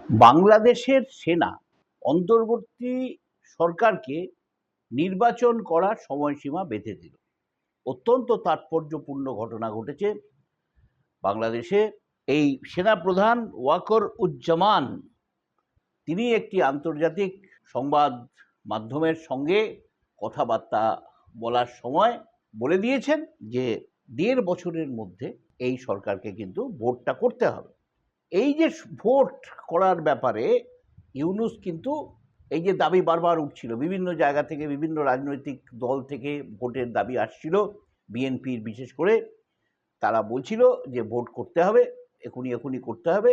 বাংলাদেশের সেনা অন্তর্বর্তী সরকারকে নির্বাচন করার সময়সীমা বেঁধে দিল। অত্যন্ত তাৎপর্যপূর্ণ ঘটনা ঘটেছে বাংলাদেশে। এই সেনাপ্রধান ওয়াকর-উজ্জামান তিনি একটি আন্তর্জাতিক সংবাদ মাধ্যমের সঙ্গে কথাবার্তা বলার সময় বলে দিয়েছেন যে ১.৫ বছরের মধ্যে এই সরকারকে কিন্তু ভোটটা করতে হবে। এই যে ভোট করার ব্যাপারে ইউনূস কিন্তু এই যে দাবি বারবার উঠছিল, বিভিন্ন জায়গা থেকে বিভিন্ন রাজনৈতিক দল থেকে ভোটের দাবি আসছিল, বিএনপির বিশেষ করে তারা বলছিল যে ভোট করতে হবে, এখনই করতে হবে।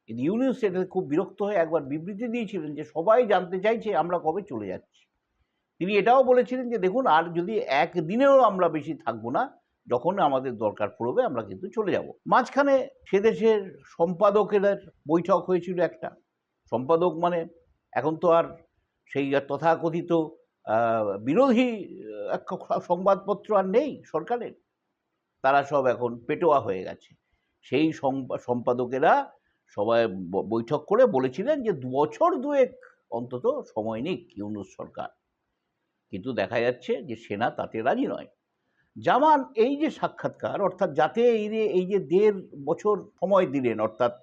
কিন্তু ইউনূস এটাতে খুব বিরক্ত হয়ে একবার বিবৃতি দিয়েছিলেন যে সবাই জানতে চাইছে আমরা কবে চলে যাচ্ছি। তিনি এটাও বলেছিলেন যে দেখুন, আর যদি একদিনেও আমরা বেশি থাকবো না, যখন আমাদের দরকার পড়বে আমরা কিন্তু চলে যাব। মাঝখানে সে দেশের সম্পাদকের বৈঠক হয়েছিল একটা। সম্পাদক মানে এখন তো আর সেই তথাকথিত বিরোধী সংবাদপত্র আর নেই সরকারের, তারা সব এখন পেটোয়া হয়ে গেছে। সেই সম্পাদকেরা সবাই বৈঠক করে বলেছিলেন যে ২ বছর ২ অন্তত সময় নিক ইউনূস সরকার। কিন্তু দেখা যাচ্ছে যে সেনা তাতে রাজি নয়। জামান এই যে সাক্ষাৎকার, অর্থাৎ যাতে এই যে ১.৫ বছর সময় দিলেন, অর্থাৎ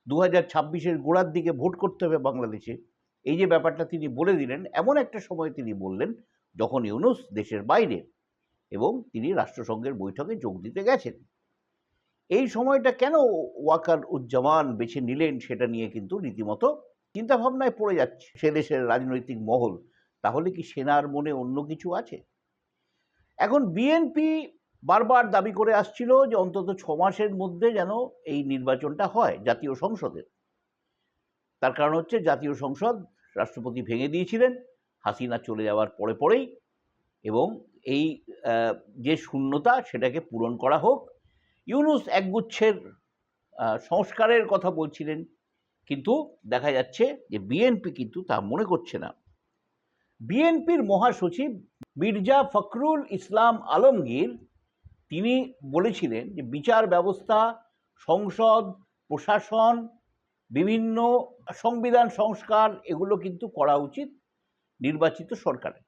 ২০২৬-এর গোড়ার দিকে ভোট করতে হবে বাংলাদেশে, এই যে ব্যাপারটা তিনি বলে দিলেন, এমন একটা সময় তিনি বললেন যখন ইউনূস দেশের বাইরে এবং তিনি রাষ্ট্রসংঘের বৈঠকে যোগ দিতে গেছেন। এই সময়টা কেন ওয়াকার-উজ্জামান বেছে নিলেন সেটা নিয়ে কিন্তু রীতিমতো চিন্তাভাবনায় পড়ে যাচ্ছে সে দেশের রাজনৈতিক মহল। তাহলে কি সেনার মনে অন্য কিছু আছে? এখন বিএনপি বারবার দাবি করে আসছিল যে অন্তত ৬ মাসের মধ্যে যেন এই নির্বাচনটা হয় জাতীয় সংসদের। তার কারণ হচ্ছে জাতীয় সংসদ রাষ্ট্রপতি ভেঙে দিয়েছিলেন হাসিনা চলে যাওয়ার পরেই, এবং এই যে শূন্যতা সেটাকে পূরণ করা হোক। ইউনূস একগুচ্ছের সংস্কারের কথা বলছিলেন, কিন্তু দেখা যাচ্ছে যে বিএনপি কিন্তু তা মনে করছে না। বিএনপির মহাসচিব মির্জা ফখরুল ইসলাম আলমগীর তিনি বলেছিলেন যে বিচার ব্যবস্থা, সংসদ, প্রশাসন, বিভিন্ন সংবিধান সংস্কার এগুলো কিন্তু করা উচিত নির্বাচিত সরকারের,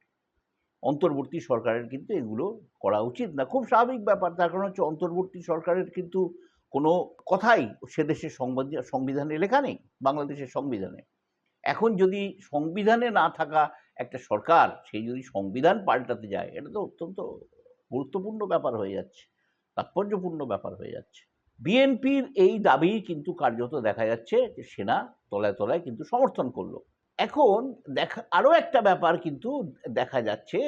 অন্তর্বর্তী সরকারের কিন্তু এগুলো করা উচিত না। খুব স্বাভাবিক ব্যাপার, তার কারণ হচ্ছে অন্তর্বর্তী সরকারের কিন্তু কোনো কথাই সে দেশের সংবিধানে লেখা নেই, বাংলাদেশের সংবিধানে। এখন যদি সংবিধানে না থাকা একটা সরকার সেই যদি সংবিধান পাল্টাতে যায়, এটা তো অত্যন্ত গুরুত্বপূর্ণ ব্যাপার হয়ে যাচ্ছে, তাৎপর্যপূর্ণ ব্যাপার হয়ে যাচ্ছে। বিএনপির এই দাবি কিন্তু কার্যত দেখা যাচ্ছে যে সেনা তলায় তলায় কিন্তু সমর্থন করলো। এখন আরও একটা ব্যাপার কিন্তু দেখা যাচ্ছে,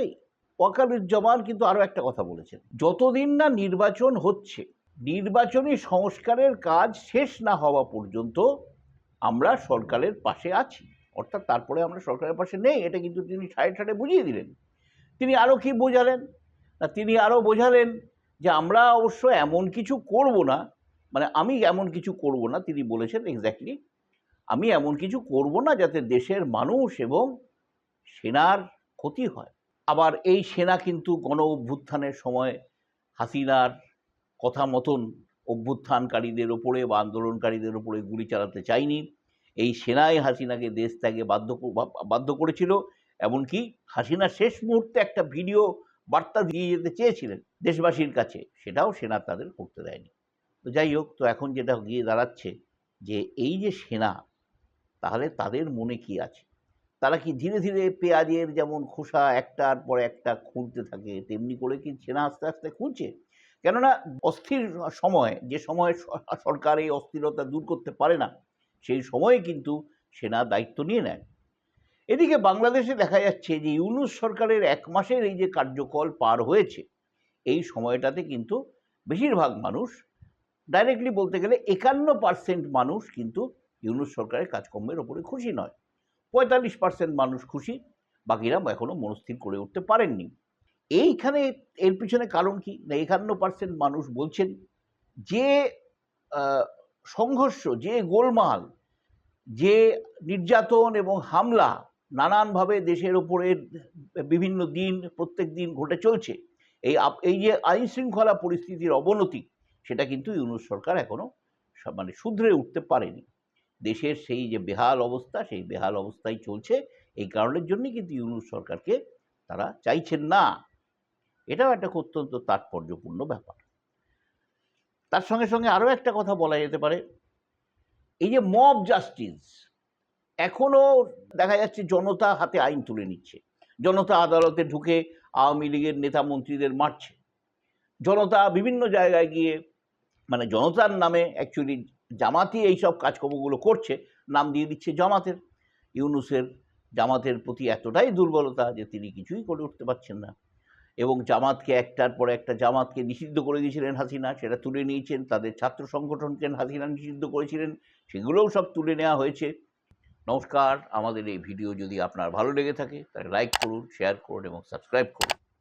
ওয়াকারুজ্জামান কিন্তু আরও একটা কথা বলেছেন, যতদিন না নির্বাচন হচ্ছে, নির্বাচনী সংস্কারের কাজ শেষ না হওয়া পর্যন্ত আমরা সরকারের পাশে আছি, অর্থাৎ তারপরে আমরা সরকারের পাশে নেই, এটা কিন্তু তিনি ঠায়ে বুঝিয়ে দিলেন। তিনি আরও কি বোঝালেন না, তিনি আরও বোঝালেন যে আমরা অবশ্য এমন কিছু করব না, মানে আমি এমন কিছু করব না, তিনি বলেছেন এক্স্যাক্টলি, আমি এমন কিছু করব না যাতে দেশের মানুষ এবং সেনার ক্ষতি হয়। আবার এই সেনা কিন্তু গণ অভ্যুত্থানের সময় হাসিনার কথা মতন অভ্যুত্থানকারীদের ওপরে বা আন্দোলনকারীদের ওপরে গুলি চালাতে চায়নি। এই সেনাই হাসিনাকে দেশ ত্যাগে বাধ্য করেছিল। এমনকি হাসিনা শেষ মুহূর্তে একটা ভিডিও বার্তা দিয়ে যেতে চেয়েছিলেন দেশবাসীর কাছে, সেটাও সেনা তাদের করতে দেয়নি। তো যাই হোক, তো এখন যেটা গিয়ে দাঁড়াচ্ছে যে এই যে সেনা, তাহলে তাদের মনে কি আছে? তারা কি ধীরে ধীরে পেঁয়াজের যেমন খোসা একটার পর একটা খুলতে থাকে, তেমনি করে কি সেনা আস্তে আস্তে খুলছে? কেননা অস্থির সময়, যে সময় সরকার এই অস্থিরতা দূর করতে পারে না, সেই সময়ে কিন্তু সেনা দায়িত্ব নিয়ে নেয়। এদিকে বাংলাদেশে দেখা যাচ্ছে যে ইউনূস সরকারের ১ মাসের এই যে কার্যকাল পার হয়েছে, এই সময়টাতে কিন্তু বেশিরভাগ মানুষ, ডাইরেক্টলি বলতে গেলে ৫১% মানুষ কিন্তু ইউনূস সরকারের কাজকর্মের ওপরে খুশি নয়। ৪৫% মানুষ খুশি, বাকিরা এখনো মনস্থির করে উঠতে পারেননি। এইখানে এর পিছনে কারণ কি না, ৫১% মানুষ বলছেন যে সংঘর্ষ, যে গোলমাল, যে নির্যাতন এবং হামলা নানানভাবে দেশের ওপরে বিভিন্ন দিন প্রত্যেক দিন ঘটে চলছে, এই যে আইন শৃঙ্খলা পরিস্থিতির অবনতি, সেটা কিন্তু ইউনূস সরকার এখনো মানে শুধরে উঠতে পারেনি। দেশের সেই যে বেহাল অবস্থা, সেই বেহাল অবস্থায় চলছে। এই কারণের জন্যই কিন্তু ইউনূস সরকারকে তারা চাইছেন না। এটাও একটা অত্যন্ত তাৎপর্যপূর্ণ ব্যাপার। তার সঙ্গে সঙ্গে আরও একটা কথা বলা যেতে পারে, এই যে মব জাস্টিস, এখনো দেখা যাচ্ছে জনতা হাতে আইন তুলে নিচ্ছে, জনতা আদালতে ঢুকে আওয়ামী লীগের নেতা মন্ত্রীদের মারছে, জনতা বিভিন্ন জায়গায় গিয়ে, মানে জনতার নামে অ্যাকচুয়ালি জামাতি এইসব কাজকর্মগুলো করছে, নাম দিয়ে দিচ্ছে জামাতের। ইউনূসের জামাতের প্রতি এতটাই দুর্বলতা যে তিনি কিছুই করে উঠতে পারছেন না, এবং জামাতকে একটার পর একটা জামাতকে নিষিদ্ধ করে দিয়েছিলেন হাসিনা, সেটা তুলে নিয়েছেন। তাদের ছাত্র সংগঠনকে হাসিনা নিষিদ্ধ করেছিলেন, সেগুলোও সব তুলে নেওয়া হয়েছে। নমস্কার, আমাদের এই ভিডিও যদি আপনার ভালো লেগে থাকে তাহলে লাইক করুন, শেয়ার করুন এবং সাবস্ক্রাইব করুন।